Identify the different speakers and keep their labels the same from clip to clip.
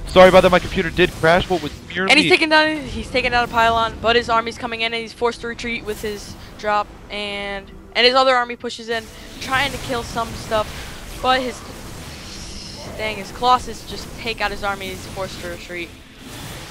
Speaker 1: Sorry about that, my computer did crash. What was near
Speaker 2: And
Speaker 1: me?
Speaker 2: he's taking down a pylon, but his army's coming in and he's forced to retreat with his drop, and his other army pushes in, trying to kill some stuff, but his Colossus just take out his army, he's forced to retreat.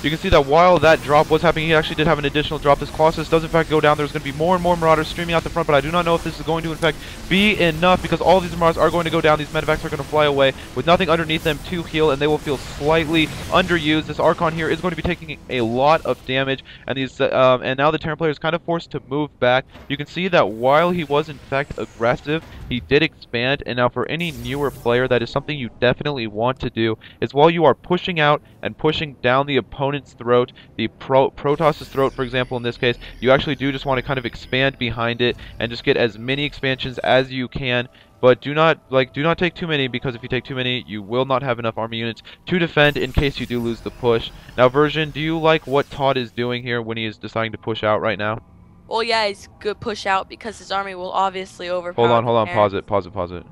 Speaker 1: You can see that while that drop was happening, he actually did have an additional drop. This Colossus does in fact go down. There's going to be more and more Marauders streaming out the front, but I do not know if this is going to in fact be enough, because all of these Marauders are going to go down. These medevacs are going to fly away with nothing underneath them to heal, and they will feel slightly underused. This Archon here is going to be taking a lot of damage, and and now the Terran player is kind of forced to move back. You can see that while he was in fact aggressive, he did expand, and now for any newer player, that is something you definitely want to do, is while you are pushing out and pushing down the opponent's throat, the Protoss's throat, for example, in this case, you actually do just want to kind of expand behind it and just get as many expansions as you can. But do not take too many, because if you take too many, you will not have enough army units to defend in case you do lose the push. Now, Version, do you like what Todd is doing here when he is deciding to push out right now?
Speaker 2: Well, yeah, it's good push out because his army will obviously
Speaker 1: Hold
Speaker 2: overpower
Speaker 1: on,
Speaker 2: the
Speaker 1: hold on,
Speaker 2: Terran.
Speaker 1: pause it.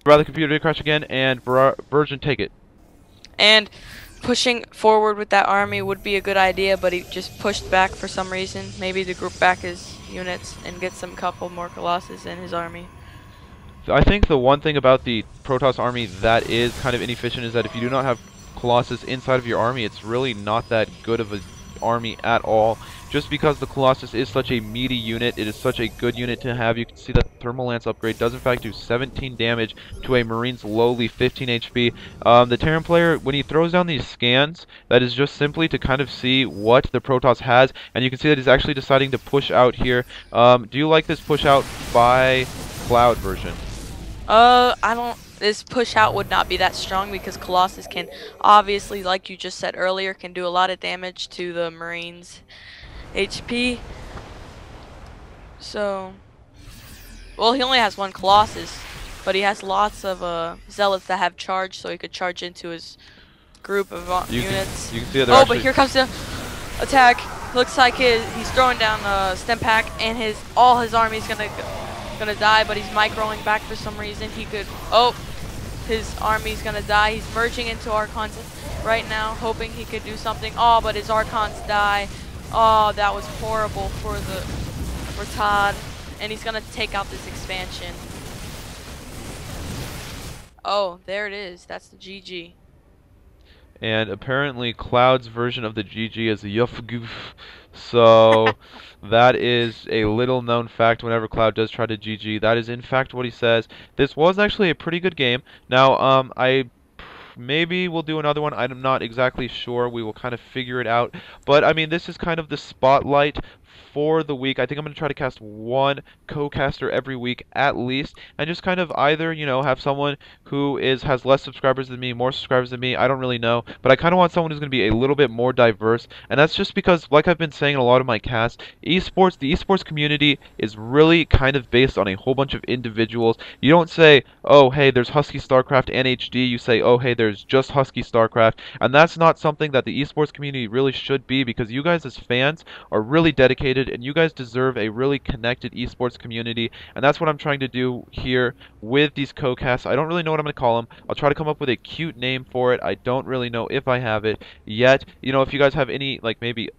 Speaker 1: Rather, computer did crash again, and Version, take it.
Speaker 2: And pushing forward with that army would be a good idea, but he just pushed back for some reason. Maybe to group back his units and get some couple more Colossus in his army.
Speaker 1: I think the one thing about the Protoss army that is kind of inefficient is that if you do not have Colossus inside of your army, it's really not that good of an army at all. Just because the Colossus is such a meaty unit, it is such a good unit to have. You can see that the Thermal Lance upgrade does in fact do 17 damage to a Marine's lowly 15 HP. The Terran player, when he throws down these scans, that is just simply to kind of see what the Protoss has, and you can see that he's actually deciding to push out here. Do you like this push out by Cloud, Version?
Speaker 2: I don't. This push out would not be that strong because Colossus can obviously, like you just said earlier, can do a lot of damage to the Marines' HP. So, well, he only has one Colossus, but he has lots of Zealots that have charge, so he could charge into his group of units.
Speaker 1: You can see that
Speaker 2: Oh, but here comes the attack. Looks like he's throwing down Stem Pack, and all his army's gonna die, but he's microing back for some reason. His army's gonna die. He's merging into Archons right now, hoping he could do something. Oh, but his Archons die. Oh, that was horrible for Todd. And he's gonna take out this expansion. Oh, there it is. That's the GG.
Speaker 1: And apparently Cloud's version of the GG is Yufgoof. So that is a little known fact. Whenever Cloud does try to GG, that is in fact what he says. This was actually a pretty good game. Now, maybe we'll do another one. I'm not exactly sure. We will kind of figure it out. But I mean, this is kind of the spotlight for the week. I think I'm going to try to cast one co-caster every week at least, and just kind of either, you know, have someone who has less subscribers than me, more subscribers than me. I don't really know, but I kind of want someone who's going to be a little bit more diverse, and that's just because, like I've been saying in a lot of my casts, the esports community is really kind of based on a whole bunch of individuals. You don't say, oh, hey, there's Husky StarCraft and HD. You say, oh, hey, there's just Husky StarCraft, and that's not something that the esports community really should be, because you guys as fans are really dedicated, and you guys deserve a really connected esports community, and that's what I'm trying to do here with these co-casts. I don't really know what I'm going to call them. I'll try to come up with a cute name for it. I don't really know if I have it yet. You know, if you guys have any, like, maybe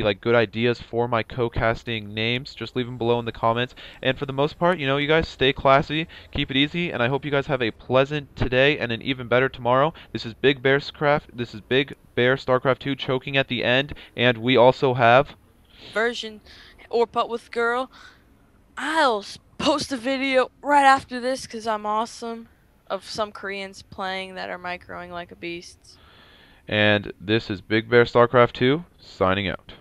Speaker 1: like good ideas for my co-casting names, just leave them below in the comments. And for the most part, you know, you guys stay classy, keep it easy, and I hope you guys have a pleasant today and an even better tomorrow. This is Big Bear StarCraft 2 choking at the end, and we also have
Speaker 2: Version or But With Girl. I'll post a video right after this because I'm awesome, of some Koreans playing that are microing like a beast.
Speaker 1: and this is Big Bear StarCraft 2 signing out.